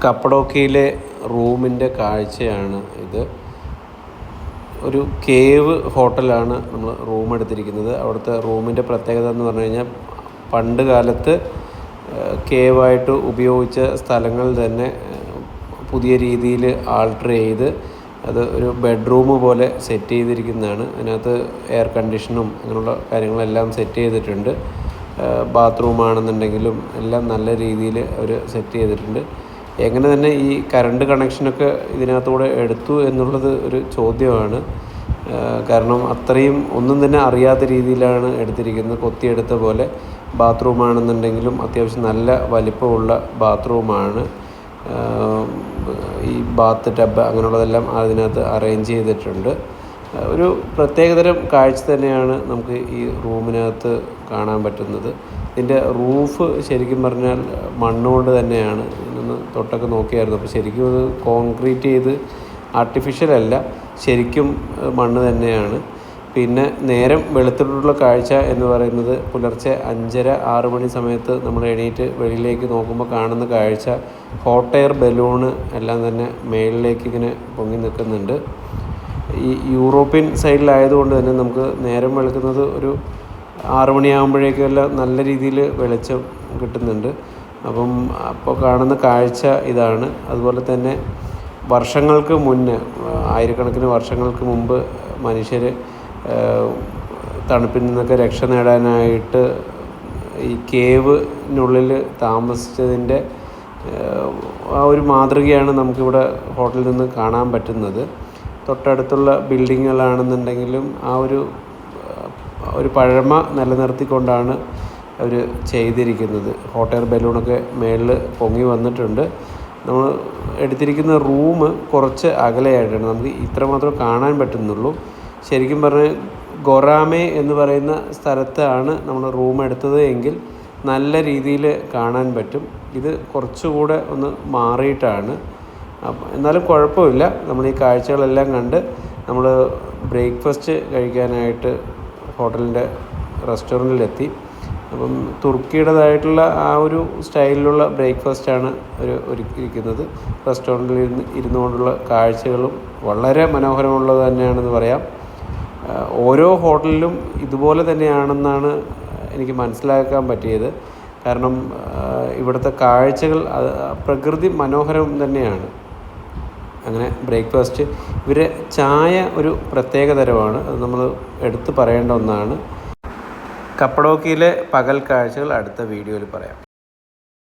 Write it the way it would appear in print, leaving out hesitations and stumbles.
കപ്പഡോക്കയിലെ റൂമിൻ്റെ കാഴ്ചയാണ് ഇത്. ഒരു കേവ് ഹോട്ടലാണ് നമ്മൾ റൂം എടുത്തിരിക്കുന്നത്. അവിടുത്തെ റൂമിൻ്റെ പ്രത്യേകത എന്ന് പറഞ്ഞു കഴിഞ്ഞാൽ പണ്ട് കാലത്ത് കേവായിട്ട് ഉപയോഗിച്ച സ്ഥലങ്ങൾ തന്നെ പുതിയ രീതിയിൽ ആൾട്ടർ ചെയ്ത് അത് ഒരു ബെഡ്റൂം പോലെ സെറ്റ് ചെയ്തിരിക്കുന്നതാണ്. അതിനകത്ത് എയർ കണ്ടീഷനും അങ്ങനെയുള്ള കാര്യങ്ങളെല്ലാം സെറ്റ് ചെയ്തിട്ടുണ്ട്. ബാത്റൂമാണെന്നുണ്ടെങ്കിലും എല്ലാം നല്ല രീതിയിൽ അവർ സെറ്റ് ചെയ്തിട്ടുണ്ട്. എങ്ങനെ തന്നെ ഈ കറണ്ട് കണക്ഷനൊക്കെ ഇതിനകത്തൂടെ എടുത്തു എന്നുള്ളത് ഒരു ചോദ്യമാണ്. കാരണം അത്രയും ഒന്നും തന്നെ അറിയാത്ത രീതിയിലാണ് എടുത്തിരിക്കുന്നത്. കൊത്തിയെടുത്ത പോലെ ബാത്റൂമാണെന്നുണ്ടെങ്കിലും അത്യാവശ്യം നല്ല വലിപ്പമുള്ള ബാത്റൂമാണ്. ഈ ബാത്ത് ടബ് അങ്ങനെയുള്ളതെല്ലാം അതിനകത്ത് അറേഞ്ച് ചെയ്തിട്ടുണ്ട്. ഒരു പ്രത്യേകതരം കാഴ്ച തന്നെയാണ് നമുക്ക് ഈ റൂമിനകത്ത് കാണാൻ പറ്റുന്നത്. ഇതിൻ്റെ റൂഫ് ശരിക്കും പറഞ്ഞാൽ മണ്ണുകൊണ്ട് തന്നെയാണ്. ഇതിനൊന്ന് തൊട്ടൊക്കെ നോക്കിയായിരുന്നു. അപ്പോൾ ശരിക്കും അത് കോൺക്രീറ്റ് ചെയ്ത് ആർട്ടിഫിഷ്യൽ അല്ല, ശരിക്കും മണ്ണ് തന്നെയാണ്. പിന്നെ നേരം വെളുത്തിട്ടുള്ള കാഴ്ച എന്ന് പറയുന്നത് പുലർച്ചെ 5:30-6 മണി സമയത്ത് നമ്മൾ എണീറ്റ് വെളിയിലേക്ക് നോക്കുമ്പോൾ കാണുന്ന കാഴ്ച ഹോട്ട് എയർ ബലൂണ് എല്ലാം തന്നെ മേളിലേക്ക് ഇങ്ങനെ പൊങ്ങി നിൽക്കുന്നുണ്ട്. ഈ യൂറോപ്യൻ സൈഡിലായതുകൊണ്ട് തന്നെ നമുക്ക് നേരം വെളുക്കുന്നത് ഒരു 6 മണിയാകുമ്പോഴേക്കെല്ലാം നല്ല രീതിയിൽ വെളിച്ചം കിട്ടുന്നുണ്ട്. അപ്പോൾ കാണുന്ന കാഴ്ച ഇതാണ്. അതുപോലെ തന്നെ വർഷങ്ങൾക്ക് മുന്നേ, ആയിരക്കണക്കിന് വർഷങ്ങൾക്ക് മുമ്പ് മനുഷ്യർ തണുപ്പിൽ നിന്നൊക്കെ രക്ഷ നേടാനായിട്ട് ഈ കേവിനുള്ളിൽ താമസിച്ചതിൻ്റെ ആ ഒരു മാതൃകയാണ് നമുക്കിവിടെ ഹോട്ടലിൽ നിന്ന് കാണാൻ പറ്റുന്നത്. തൊട്ടടുത്തുള്ള ബിൽഡിങ്ങുകളാണെന്നുണ്ടെങ്കിലും ആ ഒരു പഴമ നിലനിർത്തിക്കൊണ്ടാണ് അവർ ചെയ്തിരിക്കുന്നത്. ഹോട്ട് എയർ ബലൂണൊക്കെ മേളിൽ പൊങ്ങി വന്നിട്ടുണ്ട്. നമ്മൾ എടുത്തിരിക്കുന്ന റൂം കുറച്ച് അകലെയായിട്ടാണ്, നമുക്ക് ഇത്രമാത്രം കാണാൻ പറ്റുന്നുള്ളൂ. ശരിക്കും പറഞ്ഞാൽ ഗൊറാമെ എന്ന് പറയുന്ന സ്ഥലത്താണ് നമ്മൾ റൂം എടുത്തത് എങ്കിൽ നല്ല രീതിയിൽ കാണാൻ പറ്റും. ഇത് കുറച്ചുകൂടെ ഒന്ന് മാറിയിട്ടാണ്. എന്നാലും കുഴപ്പമില്ല. നമ്മൾ ഈ കാഴ്ചകളെല്ലാം കണ്ട് നമ്മൾ ബ്രേക്ക്ഫാസ്റ്റ് കഴിക്കാനായിട്ട് ഹോട്ടലിൻ്റെ റെസ്റ്റോറൻറ്റിലെത്തി. തുർക്കിയുടേതായിട്ടുള്ള ആ ഒരു സ്റ്റൈലിലുള്ള ബ്രേക്ക്ഫാസ്റ്റാണ് അവർ ഒരുക്കിയിരിക്കുന്നത്. റെസ്റ്റോറൻറ്റിൽ ഇരുന്നുകൊണ്ടുള്ള കാഴ്ചകളും വളരെ മനോഹരമുള്ളത് തന്നെയാണെന്ന് പറയാം. ഓരോ ഹോട്ടലിലും ഇതുപോലെ തന്നെയാണെന്നാണ് എനിക്ക് മനസ്സിലാക്കാൻ പറ്റിയത്. കാരണം ഇവിടുത്തെ കാഴ്ചകൾ പ്രകൃതി മനോഹരം തന്നെയാണ്. അങ്ങനെ ബ്രേക്ക്ഫാസ്റ്റ്, ഇവരെ ചായ ഒരു പ്രത്യേക തരമാണ്. അത് നമ്മൾ എടുത്തു പറയേണ്ട ഒന്നാണ്. കപ്പഡോക്കയിലെ പകൽ കാഴ്ചകൾ അടുത്ത വീഡിയോയിൽ പറയാം.